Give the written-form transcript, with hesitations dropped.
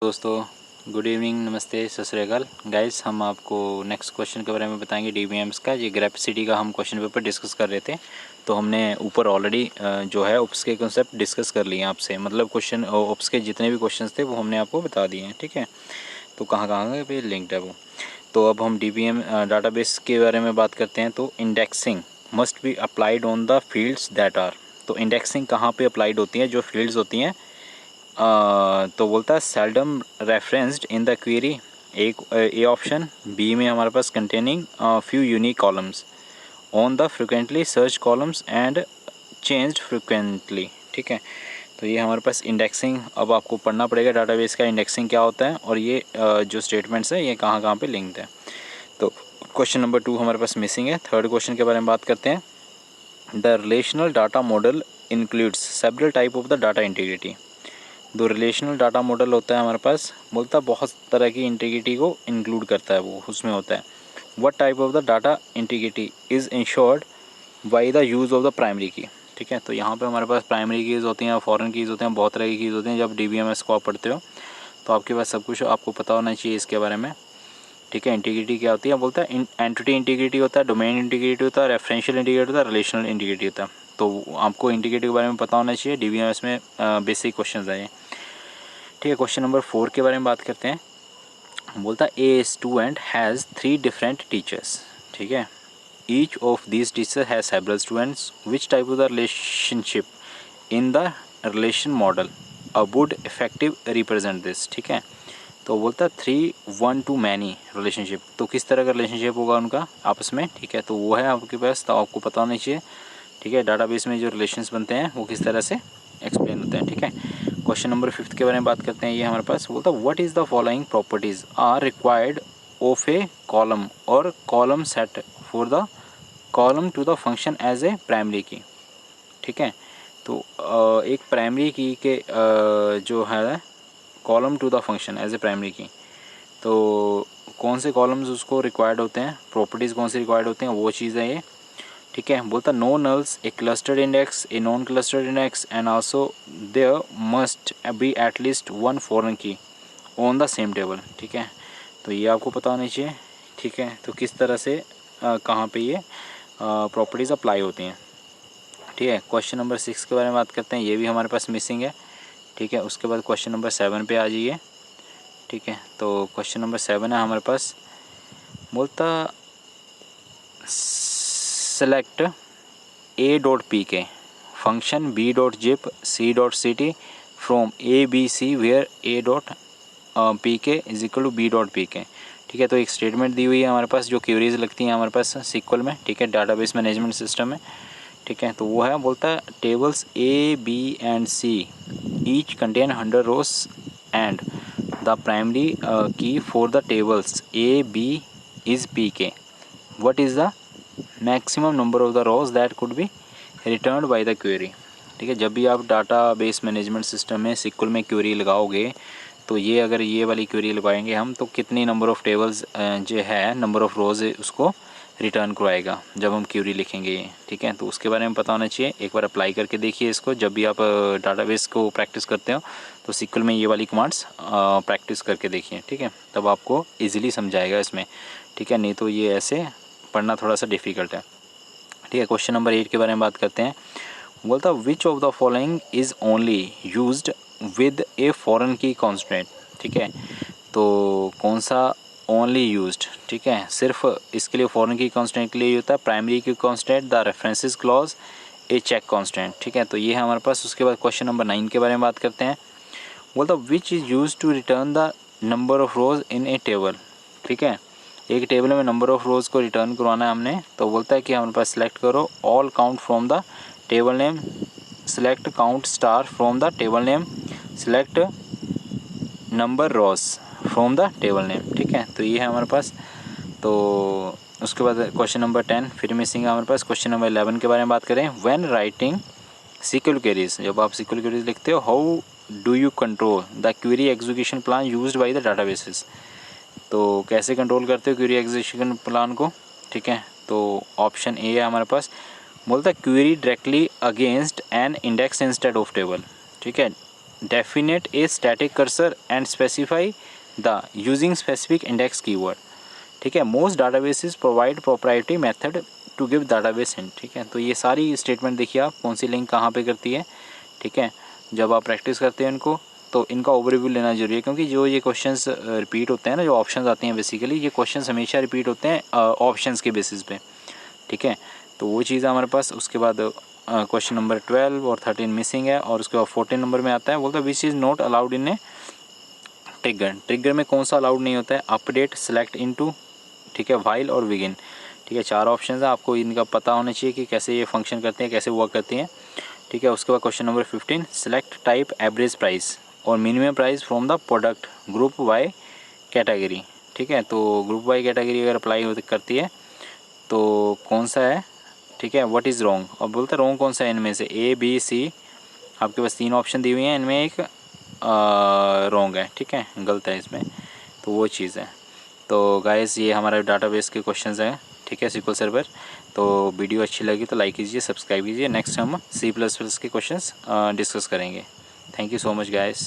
दोस्तों good evening, नमस्ते, सत श्री अकाल गाइस। हम आपको नेक्स्ट क्वेश्चन के बारे में बताएंगे डीबीएम्स का। ये ग्रेविटी का हम क्वेश्चन पेपर डिस्कस कर रहे थे, तो हमने ऊपर ऑलरेडी जो है ओप्स के कॉन्सेप्ट डिस्कस कर लिए आपसे। मतलब क्वेश्चन ओप्स के जितने भी क्वेश्चंस थे वो हमने आपको बता दिए हैं, ठीक है। तो कहाँ कहाँ पे लिंक्ड है वो। तो अब हम डीबीएम डाटाबेस के बारे में बात करते हैं। तो indexing must be applied on the fields that are. तो इंडेक्सिंग कहाँ पे अप्लाइड होती है, जो फील्ड्स होती हैं। तो बोलता है seldom referenced in the query, एक ए ऑप्शन। बी में हमारे पास containing few unique columns on the frequently search columns and changed frequently, ठीक है। तो ये हमारे पास इंडेक्सिंग, अब आपको पढ़ना पड़ेगा डाटाबेस का इंडेक्सिंग क्या होता है और ये जो स्टेटमेंट्स है ये कहाँ कहाँ पे लिंक्ड है। तो क्वेश्चन नंबर 2 हमारे पास मिसिंग है। थर्ड क्वेश्चन के बारे में बात करते हैं। The relational data model includes several type of the data integrity. दो रिलेशनल डाटा मॉडल होता है हमारे पास, बोलता है बहुत तरह की इंटीग्रिटी को इंक्लूड करता है, वो उसमें होता है। What type of the data integrity is insured by the use of the primary key, ठीक है। तो यहाँ पे हमारे पास प्राइमरी कीज़ होती हैं, फॉरेन कीज़ होते हैं, बहुत तरह की कीज़ होती हैं। जब डीबीएमएस को आप पढ़ते हो तो आपके पास सब कुछ आपको पता होना चाहिए इसके बारे में, ठीक है। इंटीग्रिटी क्या होती है, बोलता है एंटिटी इंटीग्रिटी होता है, डोमेन इंटीग्रिटी होता है, रेफरेंशियल इंटीग्रिटी होता है, रिलेशनल इंटीग्रिटी होता है। तो आपको इंटीग्रिटी के बारे में पता होना चाहिए, डीबीएमएस में बेसिक क्वेश्चन है ये, ठीक है। क्वेश्चन नंबर 4 के बारे में बात करते हैं। बोलता है a student has 3 different teachers, ठीक है। Each of these teacher has several students, which type of the relationship in the relation model would effective represent this, ठीक है। तो बोलता है 3 1 to मैनी रिलेशनशिप। तो किस तरह का रिलेशनशिप होगा उनका आपस में, ठीक है। तो वो है आपके पास, तो आपको पता होना चाहिए, ठीक है। डाटाबेस में जो रिलेशंस बनते हैं वो किस तरह से एक्सप्लेन होते हैं, ठीक है। क्वेश्चन नंबर 5 के बारे में बात करते हैं। ये हमारे पास बोलता है what is the following properties are required of a column और column set for the column to the function as a primary key, ठीक है। तो एक प्राइमरी की के जो है column to the function as a primary key, तो कौन से कॉलम्स उसको रिक्वायर्ड होते हैं, प्रॉपर्टीज़ कौन से रिक्वायर्ड होते हैं, वो चीज़ है ये, ठीक है। बोलता no nulls, a clustered index, a non clustered index and also there must be at least 1 foreign key on the same table, ठीक है। तो ये आपको पता होना चाहिए, ठीक है। तो किस तरह से कहाँ पे ये प्रॉपर्टीज़ अप्लाई होती हैं, ठीक है। क्वेश्चन नंबर 6 के बारे में बात करते हैं। ये भी हमारे पास मिसिंग है, ठीक है। उसके बाद क्वेश्चन नंबर 7 पे आ जाइए, ठीक है। तो क्वेश्चन नंबर 7 है हमारे पास, बोलता select a dot P K function b dot zip c dot C T from A B C where a dot P K is equal to b dot P K, ठीक है। तो एक statement दी हुई है हमारे पास, जो क्वेरीज लगती हैं हमारे पास सीक्वल में, ठीक है, डाटाबेस मैनेजमेंट सिस्टम में, ठीक है। तो वो है, बोलता है tables A B and C each contain 100 rows and the primary key for the tables A B is P K. What is the maximum number of the rows that could be return by the query, ठीक है। जब भी आप database management system में SQL में query लगाओगे, तो ये अगर ये वाली क्वेरी लगाएंगे हम, तो कितनी नंबर ऑफ़ टेबल्स जो है, नंबर ऑफ़ रोज़ उसको रिटर्न करवाएगा जब हम क्वेरी लिखेंगे ये, ठीक है। तो उसके बारे में पता होना चाहिए। एक बार अप्लाई करके देखिए इसको, जब भी आप डाटाबेस को प्रैक्टिस करते हो तो सिक्वल में ये वाली कमांड्स प्रैक्टिस करके देखिए, ठीक है। तब आपको ईजिली समझाएगा इसमें, ठीक है। नहीं तो ये ऐसे पढ़ना थोड़ा सा डिफ़िकल्ट है, ठीक है। क्वेश्चन नंबर 8 के बारे में बात करते हैं। बोलता which of the following is only used with a foreign की कॉन्स्टेंट, ठीक है। तो कौन सा ओनली यूज्ड, ठीक है, सिर्फ इसके लिए फॉरेन की कॉन्स्टेंट के लिए होता है, primary key constant, the references clause, a check constant, ठीक है। तो ये है हमारे पास। उसके बाद क्वेश्चन नंबर 9 के बारे में बात करते हैं। बोलता which is use to return the number of rows in a table, ठीक है। एक टेबल में नंबर ऑफ़ रोज़ को रिटर्न करवाना है हमने, तो बोलता है कि हमारे पास सेलेक्ट करो all count from the table name, select count star from the table name, select number rows from the table name, ठीक है। तो ये है हमारे पास। तो उसके बाद क्वेश्चन नंबर 10 फिर मिसिंग है हमारे पास। क्वेश्चन नंबर 11 के बारे में बात करें। व्हेन राइटिंग सीक्वल क्वेरीज, जब आप सीक्वल क्वेरीज लिखते हो, how do you control the query execution plan used by the databases. तो कैसे कंट्रोल करते हो क्वेरी एग्जीक्यूशन प्लान को, ठीक है। तो ऑप्शन ए है हमारे पास, बोलता है query directly against an index instead of table, ठीक है। Definite a static cursor and specify the using specific index keyword. ठीक है, most databases provide proprietary method to give database hint. ठीक है, तो ये सारी स्टेटमेंट देखिए आप कौन सी लिंक कहाँ पे करती है। ठीक है, जब आप प्रैक्टिस करते हैं इनको तो इनका ओवरव्यू लेना जरूरी है, क्योंकि जो ये क्वेश्चंस रिपीट होते हैं ना, जो ऑप्शंस आते हैं बेसिकली ये क्वेश्चंस हमेशा रिपीट होते हैं ऑप्शंस के बेसिस पे। ठीक है, तो वो चीज़ है हमारे पास। उसके बाद क्वेश्चन नंबर 12 और 13 मिसिंग है, और उसके बाद 14 नंबर में आता है, बोलता है which is not allowed in A trigger. Trigger में कौन सा अलाउड नहीं होता है? अपडेट, सेलेक्ट इनटू, ठीक है, वाइल और बिगिन। ठीक है, 4 ऑप्शन है, आपको इनका पता होना चाहिए कि कैसे ये फंक्शन करते हैं, कैसे वर्क करती हैं। ठीक है, उसके बाद question number 15, select type average price और minimum price from the product group by category. ठीक है, तो ग्रुप बाय कैटेगरी अगर अप्लाई करती है तो कौन सा है? ठीक है, व्हाट इज़ रॉन्ग, और बोलते हैं रॉन्ग कौन सा है इनमें से, ए बी सी। आपके पास 3 ऑप्शन दी हुई हैं, इनमें एक रॉन्ग है। ठीक है, गलत है इसमें, तो वो चीज़ है। तो गाइस ये हमारा डाटाबेस के क्वेश्चंस हैं। ठीक है, SQL सर्वर। तो वीडियो अच्छी लगी तो लाइक कीजिए, सब्सक्राइब कीजिए। नेक्स्ट हम C++ के क्वेश्चंस डिस्कस करेंगे। Thank you so much guys.